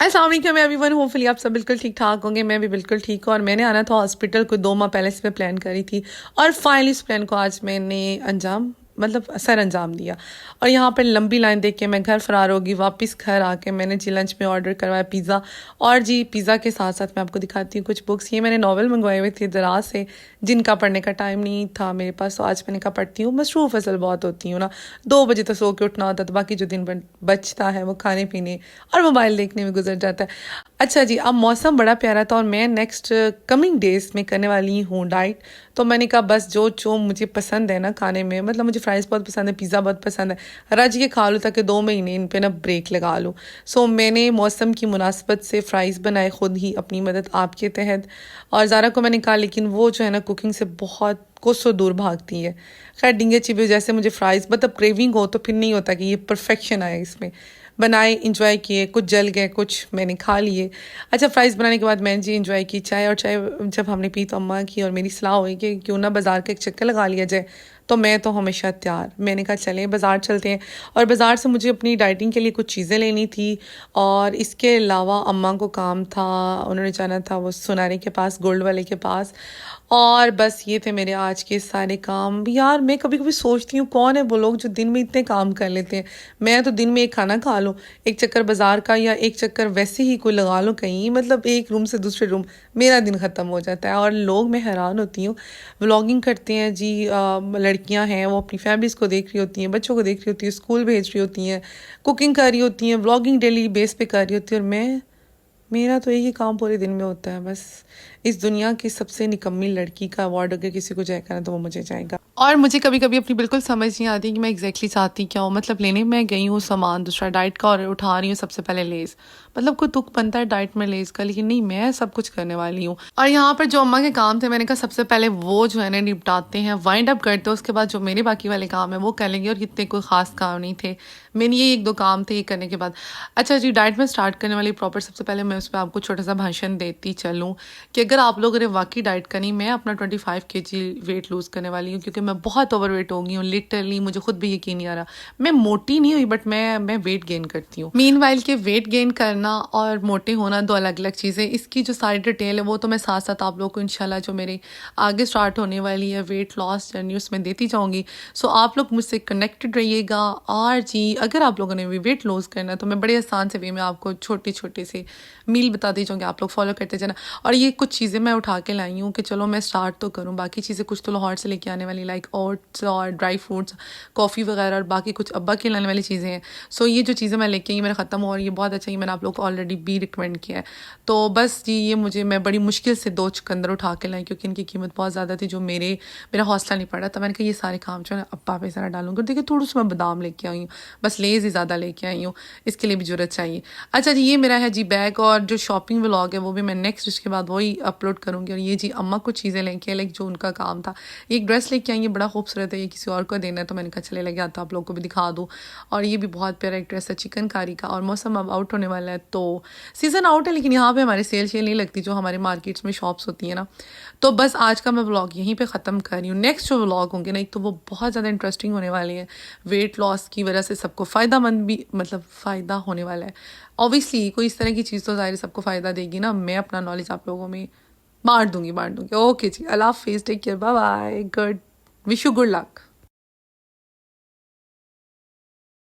अस्सलाम वालेकुम everyone, hopefully आप सब बिल्कुल ठीक ठाक होंगे। मैं भी बिल्कुल ठीक हूँ और मैंने आना था हॉस्पिटल को 2 माह पहले से मैं प्लान करी थी और फाइनली इस प्लान को आज मैंने अंजाम सर अंजाम दिया। और यहाँ पर लंबी लाइन देख के मैं घर फरार होगी। वापस घर आके मैंने जी लंच में ऑर्डर करवाया पिज़्ज़ा। और जी पिज़्ज़ा के साथ साथ मैं आपको दिखाती हूँ कुछ बुक्स। ये मैंने नॉवल मंगवाए हुए थे दराज से, जिनका पढ़ने का टाइम नहीं था मेरे पास, तो आज मैंने कहा पढ़ती हूँ। मसरूफ़ असल बहुत होती हूँ ना, 2 बजे तक सो के उठना होता, तो बाकी जो दिन बचता है वो खाने पीने और मोबाइल देखने में गुजर जाता है। अच्छा जी, अब मौसम बड़ा प्यारा था और मैं नेक्स्ट कमिंग डेज में करने वाली हूँ डाइट। तो मैंने कहा बस जो जो मुझे पसंद है ना खाने में, मतलब मुझे फ्राइज़ बहुत पसंद है, पिज़्ज़ा बहुत पसंद है, रज के खा लूँ ताकि 2 महीने इन पे ना ब्रेक लगा लूँ। सो मैंने मौसम की मुनासबत से फ़्राइज़ बनाए खुद ही, अपनी मदद आपके तहत। और ज़ारा को मैंने कहा, लेकिन वो जो है ना कुकिंग से बहुत कोसों दूर भागती है। खैर डींगे चिबे जैसे मुझे फ़्राइज़ मतलब क्रेविंग हो तो फिर नहीं होता कि ये परफेक्शन आए इसमें। बनाए, इंजॉय किए, कुछ जल गए, कुछ मैंने खा लिए। अच्छा, फ्राइज़ बनाने के बाद मैंने जी इंजॉय की चाय। और चाय जब हमने पी तो अम्मा की और मेरी सलाह हुई कि क्यों ना बाज़ार का एक चक्कर लगा लिया जाए। तो मैं तो हमेशा तैयार, मैंने कहा चलें बाज़ार चलते हैं। और बाज़ार से मुझे अपनी डाइटिंग के लिए कुछ चीज़ें लेनी थी और इसके अलावा अम्मा को काम था, उन्होंने जाना था वो सुनारे के पास, गोल्ड वाले के पास। और बस ये थे मेरे आज के सारे काम। यार मैं कभी कभी सोचती हूँ कौन है वो लोग जो दिन में इतने काम कर लेते हैं। मैं तो दिन में एक खाना खा लूँ, एक चक्कर बाज़ार का या एक चक्कर वैसे ही कोई लगा लो कहीं, मतलब एक रूम से दूसरे रूम, मेरा दिन ख़त्म हो जाता है। और लोग, मैं हैरान होती हूँ, व्लॉगिंग करते हैं जी, लड़कियां हैं वो अपनी फैमिलीज़ को देख रही होती हैं, बच्चों को देख रही होती हैं, स्कूल भेज रही होती हैं, कुकिंग कर रही होती हैं, व्लॉगिंग डेली बेस पे कर रही होती है। और मेरा तो एक ही काम पूरे दिन में होता है, बस इस दुनिया की सबसे निकम्मी लड़की का अवार्ड अगर किसी को जाएगा ना तो वो मुझे जाएगा। और मुझे कभी कभी अपनी बिल्कुल समझ नहीं आती कि मैं एग्जैक्टली चाहती क्या हूँ। मतलब लेने मैं गई हूँ सामान दूसरा डाइट का और उठा रही हूँ सबसे पहले लेज़। मतलब कोई तुक बनता है डाइट में लेज़ का, लेकिन नहीं, मैं सब कुछ करने वाली हूँ। और यहाँ पर जो अम्मा के काम थे, मैंने कहा सबसे पहले वो जो है ना निपटाते हैं, वाइंड अप करते हैं, उसके बाद जो मेरे बाकी वाले काम है वो कर लेंगे। और कितने कोई ख़ास काम नहीं थे, मेरे ये 1-2 काम थे, ये करने के बाद अच्छा जी डाइट में स्टार्ट करने वाली प्रॉपर सबसे पहले मैं उस पर आपको छोटा सा भाषण देती चलूँ कि अगर आप लोगों ने वाकई डाइट करनी, मैं अपना 25 kg वेट लूज़ करने वाली हूँ क्योंकि मैं बहुत ओवर वेट हो गई हूँ। लिटरली मुझे खुद भी यकीन नहीं आ रहा। मैं मोटी नहीं हुई बट मैं वेट गेन करती हूँ। मीनवाइल के वेट गेन करना और मोटे होना दो अलग अलग चीज़ें। इसकी जो सारी डिटेल है वो तो मैं साथ साथ आप लोगों को इंशाल्लाह जो मेरे आगे स्टार्ट होने वाली है वेट लॉस जर्नी उसमें देती जाऊँगी। सो आप लोग मुझसे कनेक्टेड रहिएगा। और जी अगर आप लोगों ने भी वेट लॉस करना है तो मैं बड़े आसान से वे में आपको छोटे छोटे से मील बताती जाऊँगी, आप लोग फॉलो करते जाना। और ये कुछ चीज़ें मैं उठा के लाई हूँ कि चलो मैं स्टार्ट तो करूँ। बाकी चीज़ें कुछ तो लाहौर से लेके आने वाली, लाइक ओट्स और ड्राई फ्रूट्स, कॉफ़ी वगैरह, और बाकी कुछ अब्बा के लाने वाली चीज़ें हैं। सो ये जो चीज़ें मैं लेके आई मेरा ख़त्म हो और ये बहुत अच्छा, ये मैंने आप लोग को ऑलरेडी भी रिकमेंड किया है। तो बस जी ये मैं बड़ी मुश्किल से 2 चुकंदर उठा के लाई क्योंकि इनकी कीमत बहुत ज़्यादा थी, जो मेरा हौसला नहीं पड़ा था। मैंने कहा ये सारे काम जो है अब्बा पे सारा डालूंगी। देखिए थोड़ा सा मैं बादाम लेके आई हूँ, बस लेज़ ही ज़्यादा लेके आई हूँ, इसके लिए भी ज़रूरत चाहिए। अच्छा जी ये मेरा है जी बैग, और जो शॉपिंग व्लॉग है वो भी मैं नेक्स्ट इसके बाद वही अपलोड करूँगी। और ये जी अम्मा कुछ चीज़ें लेके आई, लाइक जो उनका काम था। एक ड्रेस लेके आई, ये बड़ा खूबसूरत है, ये किसी और को देना है तो मैंने कहा चले लगे आता आप लोगों को भी दिखा दूँ। और ये भी बहुत प्यारा एक ड्रेस है चिकनकारी का। और मौसम अब आउट होने वाला है, तो सीज़न आउट है लेकिन यहाँ पे हमारे सेल नहीं लगती जो हमारे मार्केट्स में शॉप्स होती है ना। तो बस आज का मैं व्लॉग यहीं पे ख़त्म कर रही हूँ। नेक्स्ट जो व्लॉग होंगे ना, एक तो वो बहुत ज़्यादा इंटरेस्टिंग होने वाले हैं, वेट लॉस की वजह से सबको फ़ायदा मंद भी, मतलब फ़ायदा होने वाला है। ऑब्वियसली कोई इस तरह की चीज़ तो ज़ाहिर सबको फ़ायदा देगी ना। मैं अपना नॉलेज आप लोगों में बांट दूंगी। ओके जी, अल्लाह हाफिज़, take care, bye bye, good, wish you good luck.